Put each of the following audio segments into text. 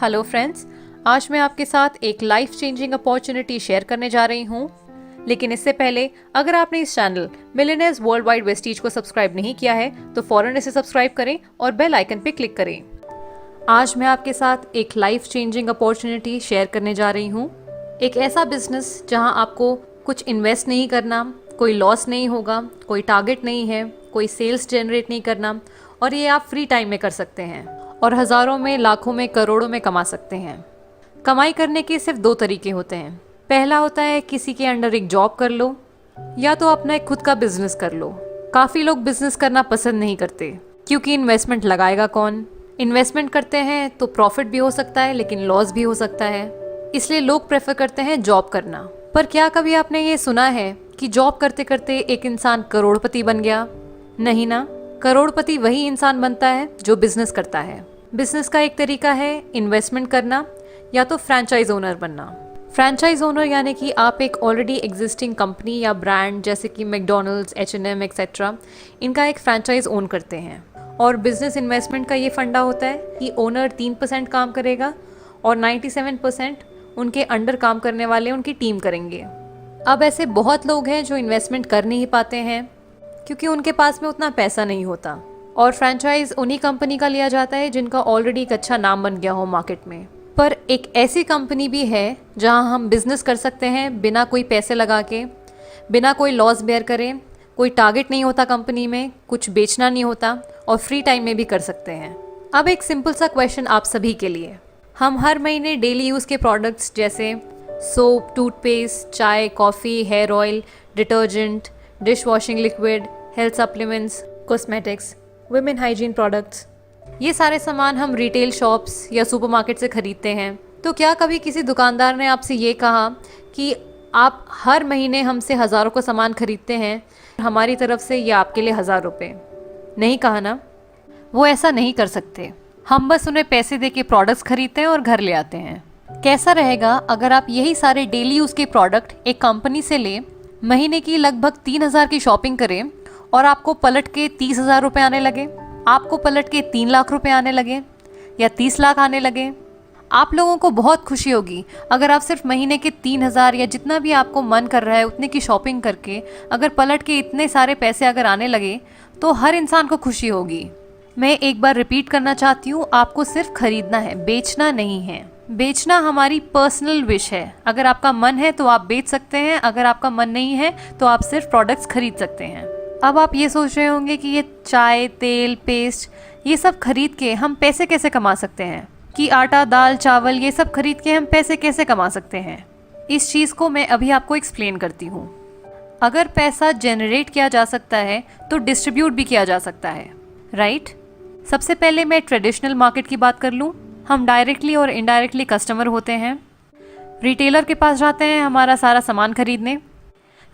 Hello friends, आज मैं आपके साथ एक लाइफ चेंजिंग अपॉर्चुनिटी शेयर करने जा रही हूँ। लेकिन इससे पहले अगर आपने इस channel millionaires world wide Vestige को सब्सक्राइब नहीं किया है तो फौरन इसे सब्सक्राइब करें और बेल आइकन पे क्लिक करें। आज मैं आपके साथ एक लाइफ चेंजिंग अपॉर्चुनिटी शेयर करने जा रही हूँ। एक ऐसा बिजनेस जहाँ आपको कुछ इन्वेस्ट नहीं करना, कोई लॉस नहीं होगा, कोई टारगेट नहीं है, कोई सेल्स जनरेट नहीं करना और ये आप फ्री टाइम में कर सकते हैं और हज़ारों में, लाखों में, करोड़ों में कमा सकते हैं। कमाई करने के सिर्फ 2 तरीके होते हैं। पहला होता है किसी के अंडर एक जॉब कर लो या तो अपना एक खुद का बिजनेस कर लो। काफ़ी लोग बिजनेस करना पसंद नहीं करते क्योंकि इन्वेस्टमेंट लगाएगा कौन। इन्वेस्टमेंट करते हैं तो प्रॉफिट भी हो सकता है लेकिन लॉस भी हो सकता है, इसलिए लोग प्रेफर करते हैं जॉब करना। पर क्या कभी आपने ये सुना है कि जॉब करते करते एक इंसान करोड़पति बन गया? नहीं ना, करोड़पति वही इंसान बनता है जो बिजनेस करता है। बिजनेस का एक तरीका है इन्वेस्टमेंट करना या तो फ्रैंचाइज ओनर बनना। फ्रैंचाइज ओनर यानी कि आप एक ऑलरेडी एग्जिस्टिंग कंपनी या ब्रांड जैसे कि मैकडॉनल्ड्स, H&M एक्सेट्रा, इनका एक फ्रैंचाइज ओन करते हैं। और बिजनेस इन्वेस्टमेंट का ये फंडा होता है कि ओनर 3% काम करेगा और 97% उनके अंडर काम करने वाले उनकी टीम करेंगे। अब ऐसे बहुत लोग हैं जो इन्वेस्टमेंट कर नहीं पाते हैं क्योंकि उनके पास में उतना पैसा नहीं होता। और फ्रैंचाइज उन्हीं कंपनी का लिया जाता है जिनका ऑलरेडी एक अच्छा नाम बन गया हो मार्केट में। पर एक ऐसी कंपनी भी है जहां हम बिजनेस कर सकते हैं बिना कोई पैसे लगा के, बिना कोई लॉस बेयर करे, कोई टारगेट नहीं होता कंपनी में, कुछ बेचना नहीं होता और फ्री टाइम में भी कर सकते हैं। अब एक सिंपल सा क्वेश्चन आप सभी के लिए। हम हर महीने डेली यूज़ के प्रोडक्ट्स जैसे सोप, टूथपेस्ट, चाय, coffee, hair oil, detergent, dish washing liquid, health supplements, cosmetics, women hygiene products, ये सारे सामान हम रिटेल शॉप्स या सुपरमार्केट से खरीदते हैं। तो क्या कभी किसी दुकानदार ने आपसे ये कहा कि आप हर महीने हमसे हज़ारों का सामान खरीदते हैं, हमारी तरफ से ये आपके लिए 1000 रुपये? नहीं कहा ना। वो ऐसा नहीं कर सकते। हम बस उन्हें पैसे दे के प्रोडक्ट्स खरीदते हैं और घर ले आते हैं। कैसा रहेगा अगर आप यही सारे डेली यूज़ के प्रोडक्ट एक कंपनी से लें, महीने की लगभग 3000 की शॉपिंग करें और आपको पलट के 30,000 रुपये आने लगे, आपको पलट के 3 लाख रुपए आने लगे या 30 लाख आने लगे? आप लोगों को बहुत खुशी होगी अगर आप सिर्फ महीने के 3000 या जितना भी आपको मन कर रहा है उतने की शॉपिंग करके अगर पलट के इतने सारे पैसे अगर आने लगे तो हर इंसान को खुशी होगी। मैं एक बार रिपीट करना चाहती हूँ, आपको सिर्फ खरीदना है, बेचना नहीं है। बेचना हमारी पर्सनल विश है। अगर आपका मन है तो आप बेच सकते हैं, अगर आपका मन नहीं है तो आप सिर्फ प्रोडक्ट्स खरीद सकते हैं। अब आप ये सोच रहे होंगे कि ये चाय, तेल, पेस्ट, ये सब खरीद के हम पैसे कैसे कमा सकते हैं, कि आटा, दाल, चावल ये सब खरीद के हम पैसे कैसे कमा सकते हैं। इस चीज़ को मैं अभी आपको एक्सप्लेन करती हूँ। अगर पैसा जनरेट किया जा सकता है तो डिस्ट्रीब्यूट भी किया जा सकता है, राइट? सबसे पहले मैं ट्रेडिशनल मार्केट की बात कर लूँ। हम डायरेक्टली और इनडायरेक्टली कस्टमर होते हैं। रिटेलर के पास जाते हैं हमारा सारा सामान खरीदने।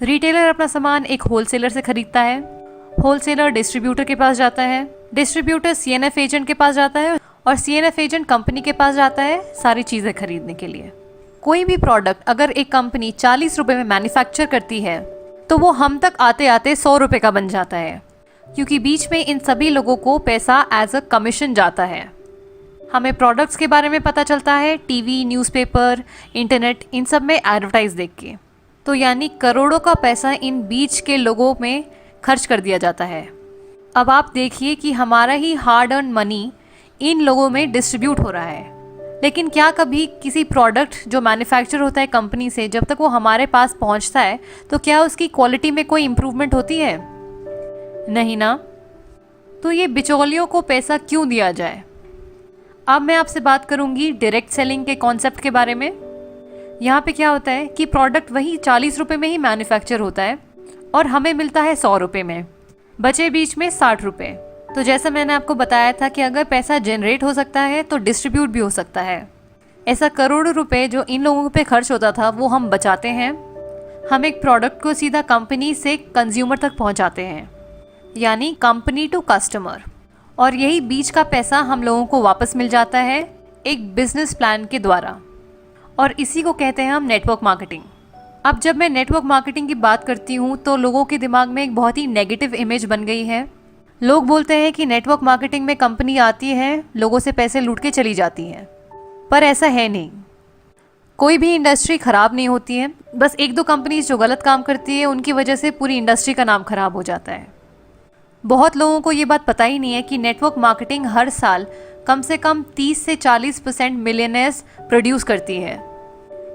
रिटेलर अपना सामान एक होलसेलर से खरीदता है, होलसेलर डिस्ट्रीब्यूटर के पास जाता है, डिस्ट्रीब्यूटर CNF एजेंट के पास जाता है और CNF एजेंट कंपनी के पास जाता है सारी चीज़ें खरीदने के लिए। कोई भी प्रोडक्ट अगर एक कंपनी 40 रुपये में मैन्युफैक्चर करती है तो वो हम तक आते आते 100 रुपये का बन जाता है, क्योंकि बीच में इन सभी लोगों को पैसा एज अ कमीशन जाता है। हमें प्रोडक्ट्स के बारे में पता चलता है टीवी, न्यूज़पेपर, इंटरनेट, इन सब में एडवर्टाइज देख के। तो यानी करोड़ों का पैसा इन बीच के लोगों में खर्च कर दिया जाता है। अब आप देखिए कि हमारा ही हार्ड अर्न मनी इन लोगों में डिस्ट्रीब्यूट हो रहा है। लेकिन क्या कभी किसी प्रोडक्ट जो मैन्युफैक्चर होता है कंपनी से, जब तक वो हमारे पास पहुंचता है तो क्या उसकी क्वालिटी में कोई इम्प्रूवमेंट होती है? नहीं ना। तो ये बिचौलियों को पैसा क्यों दिया जाए? अब मैं आपसे बात करूंगी डायरेक्ट सेलिंग के कॉन्सेप्ट के बारे में। यहाँ पे क्या होता है कि प्रोडक्ट वही 40 रुपये में ही मैन्युफैक्चर होता है और हमें मिलता है 100 रुपये में, बचे बीच में 60 रुपये। तो जैसा मैंने आपको बताया था कि अगर पैसा जनरेट हो सकता है तो डिस्ट्रीब्यूट भी हो सकता है। ऐसा करोड़ों रुपए जो इन लोगों पे खर्च होता था वो हम बचाते हैं। हम एक प्रोडक्ट को सीधा कंपनी से कंज्यूमर तक पहुंचाते हैं, यानी कंपनी टू कस्टमर, और यही बीच का पैसा हम लोगों को वापस मिल जाता है एक बिजनेस प्लान के द्वारा, और इसी को कहते हैं हम नेटवर्क मार्केटिंग। अब जब मैं नेटवर्क मार्केटिंग की बात करती हूँ तो लोगों के दिमाग में एक बहुत ही नेगेटिव इमेज बन गई है। लोग बोलते हैं कि नेटवर्क मार्केटिंग में कंपनी आती है, लोगों से पैसे लूट के चली जाती है। पर ऐसा है नहीं। कोई भी इंडस्ट्री खराब नहीं होती है, बस एक दो कंपनीज जो गलत काम करती है उनकी वजह से पूरी इंडस्ट्री का नाम खराब हो जाता है। बहुत लोगों को ये बात पता ही नहीं है कि नेटवर्क मार्केटिंग हर साल कम से कम 30 से 40% मिलियनेयर्स प्रोड्यूस करती है।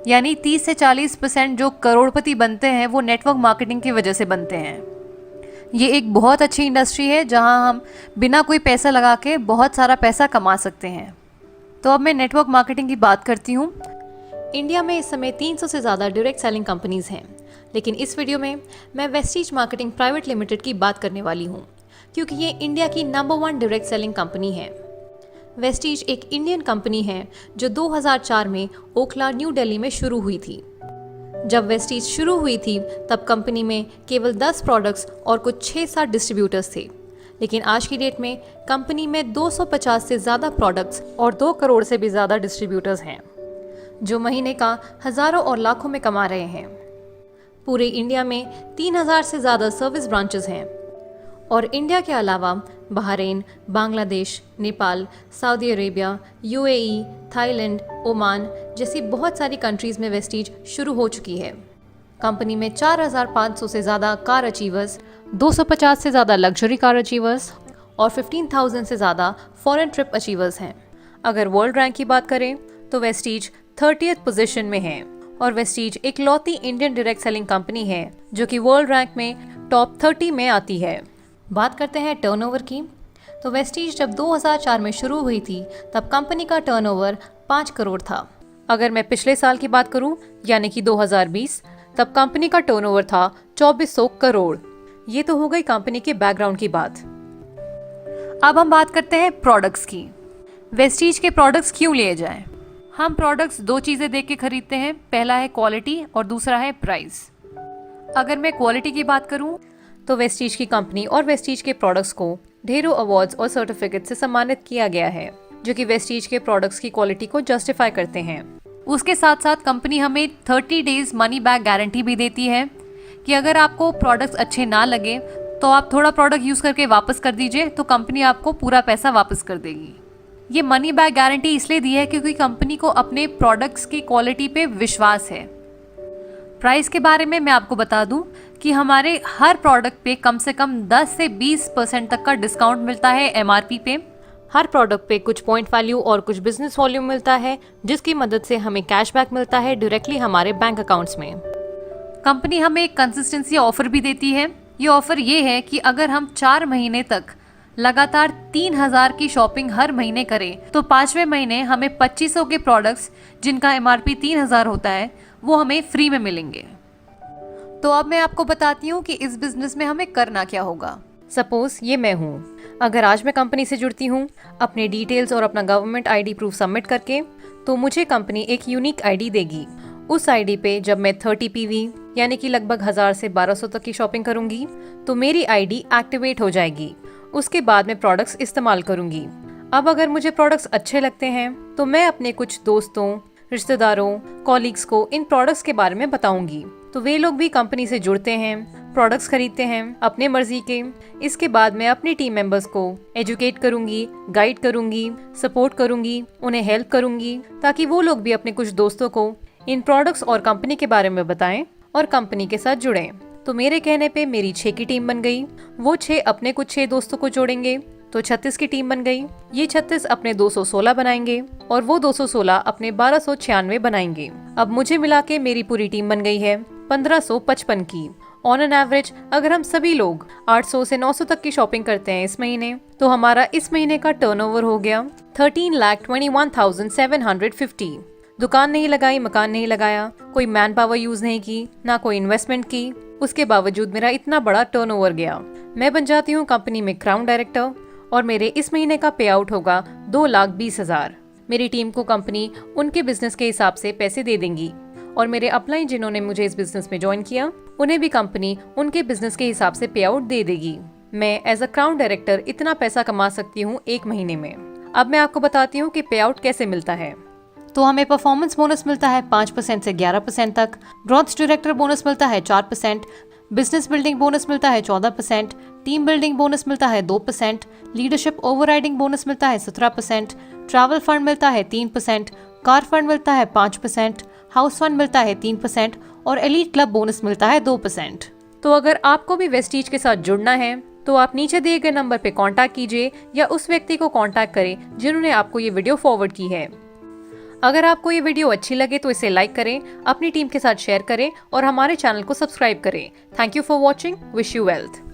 यानी 30 से 40% जो करोड़पति बनते हैं वो नेटवर्क मार्केटिंग की वजह से बनते हैं। ये एक बहुत अच्छी इंडस्ट्री है जहां हम बिना कोई पैसा लगा के बहुत सारा पैसा कमा सकते हैं। तो अब मैं नेटवर्क मार्केटिंग की बात करती हूँ। इंडिया में इस समय 300 से ज़्यादा डायरेक्ट सेलिंग कंपनीज हैं, लेकिन इस वीडियो में मैं वेस्टीज मार्केटिंग प्राइवेट लिमिटेड की बात करने वाली हूँ, क्योंकि ये इंडिया की नंबर 1 डायरेक्ट सेलिंग कंपनी है। वेस्टीज एक इंडियन कंपनी है जो 2004 में ओखला, न्यू दिल्ली में शुरू हुई थी। जब वेस्टीज शुरू हुई थी तब कंपनी में केवल 10 प्रोडक्ट्स और कुछ 6-7 डिस्ट्रीब्यूटर्स थे, लेकिन आज की डेट में कंपनी में 250 से ज़्यादा प्रोडक्ट्स और 2 करोड़ से भी ज़्यादा डिस्ट्रीब्यूटर्स हैं, जो महीने का हज़ारों और लाखों में कमा रहे हैं। पूरे इंडिया में 3000 से ज़्यादा सर्विस ब्रांचेस हैं और इंडिया के अलावा Bahrain, Bangladesh, Nepal, Saudi Arabia, UAE, Thailand, Oman जैसी बहुत सारी कंट्रीज़ में वेस्टीज शुरू हो चुकी है। कंपनी में 4500 से ज़्यादा कार अचीवर्स, 250 से ज़्यादा लग्जरी कार अचीवर्स और 15,000 से ज़्यादा फॉरेन ट्रिप अचीवर्स हैं। अगर वर्ल्ड रैंक की बात करें तो वेस्टीज 30th पोजीशन में है और वेस्टीज एक लौती इंडियन डायरेक्ट सेलिंग कंपनी है जो कि वर्ल्ड रैंक में टॉप 30 में आती है। बात करते हैं टर्नओवर की। तो वेस्टीज जब 2004 में शुरू हुई थी तब कंपनी का टर्नओवर 5 करोड़ था। अगर मैं पिछले साल की बात करूं, यानी कि 2020, तब कंपनी का टर्नओवर था 2400 करोड़। ये तो हो गई कंपनी के बैकग्राउंड की बात। अब हम बात करते हैं प्रोडक्ट्स की। वेस्टीज के प्रोडक्ट्स क्यों लिए जाएं? हम प्रोडक्ट्स 2 चीज़ें देख के खरीदते हैं, पहला है क्वालिटी और दूसरा है प्राइस। अगर मैं क्वालिटी की बात करूं तो वेस्टीज की कंपनी और वेस्टीज के प्रोडक्ट्स को ढेरों अवार्ड्स और सर्टिफिकेट से सम्मानित किया गया है, जो कि वेस्टीज के प्रोडक्ट्स की क्वालिटी को जस्टिफाई करते हैं। उसके साथ साथ कंपनी हमें 30 डेज मनी बैक गारंटी भी देती है कि अगर आपको प्रोडक्ट्स अच्छे ना लगे तो आप थोड़ा प्रोडक्ट यूज़ करके वापस कर दीजिए, तो कंपनी आपको पूरा पैसा वापस कर देगी। ये मनी बैक गारंटी इसलिए दी है क्योंकि कंपनी को अपने प्रोडक्ट्स की क्वालिटी पे विश्वास है। प्राइस के बारे में मैं आपको बता दूं कि हमारे हर प्रोडक्ट पे कम से कम 10 से 20% तक का डिस्काउंट मिलता है एमआरपी पे। हर प्रोडक्ट पे कुछ पॉइंट वैल्यू और कुछ बिजनेस वॉल्यूम मिलता है, जिसकी मदद से हमें कैशबैक मिलता है डायरेक्टली हमारे बैंक अकाउंट्स में। कंपनी हमें एक कंसिस्टेंसी ऑफर भी देती है। ये ऑफर ये है कि अगर हम 4 महीने तक लगातार 3000 की शॉपिंग हर महीने करें तो 5वें महीने हमें 2500 के प्रोडक्ट्स जिनका एमआरपी 3000 होता है वो हमें फ्री में मिलेंगे। तो अब मैं आपको बताती हूँ कि इस बिजनेस में हमें करना क्या होगा। सपोज ये मैं हूँ, अगर आज मैं कंपनी से जुड़ती हूँ अपने डिटेल्स और अपना गवर्नमेंट आईडी प्रूफ सबमिट करके, तो मुझे कंपनी एक यूनिक आईडी देगी। उस आईडी पे जब मैं 30 पीवी यानी कि लगभग 1000 से 1200 तक की शॉपिंग करूंगी तो मेरी आईडी एक्टिवेट हो जाएगी। उसके बाद मैं प्रोडक्ट्स इस्तेमाल करूंगी। अब अगर मुझे प्रोडक्ट्स अच्छे लगते हैं तो मैं अपने कुछ दोस्तों, रिश्तेदारों, कॉलीग्स को इन प्रोडक्ट्स के बारे में बताऊंगी, तो वे लोग भी कंपनी से जुड़ते हैं, प्रोडक्ट्स खरीदते हैं अपने मर्जी के। इसके बाद मैं अपनी टीम मेंबर्स को एजुकेट करूंगी, गाइड करूंगी, सपोर्ट करूंगी, उन्हें हेल्प करूंगी, ताकि वो लोग भी अपने कुछ दोस्तों को इन प्रोडक्ट्स और कंपनी के बारे में बताएं और कंपनी के साथ जुड़ें। तो मेरे कहने पे मेरी 6 की टीम बन गई। वो 6 अपने कुछ 6 दोस्तों को जोड़ेंगे तो 36 की टीम बन गई। ये 36 अपने 216 बनाएंगे और वो 216 अपने 1296 बनाएंगे। अब मुझे मिला के मेरी पूरी टीम बन गई है 1555 की। ऑन एन एवरेज अगर हम सभी लोग 800 से 900 तक की शॉपिंग करते हैं इस महीने, तो हमारा इस महीने का टर्नओवर हो गया 13,21,750। दुकान नहीं लगाई, मकान नहीं लगाया, कोई मैन पावर यूज नहीं की, ना कोई इन्वेस्टमेंट की, उसके बावजूद मेरा इतना बड़ा टर्नओवर गया। मैं बन जाती हूँ कंपनी में क्राउन डायरेक्टर और मेरे इस महीने का पे आउट होगा 2,20,000। मेरी टीम को कंपनी उनके बिजनेस के हिसाब से पैसे दे देंगी और मेरे अपलाइन जिन्होंने मुझे इस बिजनेस में ज्वाइन किया उन्हें भी कंपनी उनके बिजनेस के हिसाब से पे आउट दे देगी। मैं एज अ क्राउन डायरेक्टर इतना पैसा कमा सकती हूँ 1 महीने में। अब मैं आपको बताती हूँ कि पे आउट कैसे मिलता है। तो हमें परफॉर्मेंस बोनस मिलता है 5% से 11% तक, ग्रोथ डायरेक्टर बोनस मिलता है 4%, बिजनेस बिल्डिंग बोनस मिलता है 14%, टीम बिल्डिंग बोनस मिलता है 2%, लीडरशिप ओवरराइडिंग बोनस मिलता है 17%, ट्रैवल फंड मिलता है 3%, कार फंड मिलता है 5%, हाउस फंड मिलता है 3% और एलीट क्लब बोनस मिलता है 2%। तो अगर आपको भी वेस्टीज के साथ जुड़ना है तो आप नीचे दिए गए नंबर पे कांटेक्ट कीजिए या उस व्यक्ति को कांटेक्ट करें जिन्होंने आपको ये वीडियो फॉरवर्ड की है। अगर आपको ये वीडियो अच्छी लगे तो इसे लाइक करें, अपनी टीम के साथ शेयर करें और हमारे चैनल को सब्सक्राइब करें। Thank you for watching. Wish you wealth.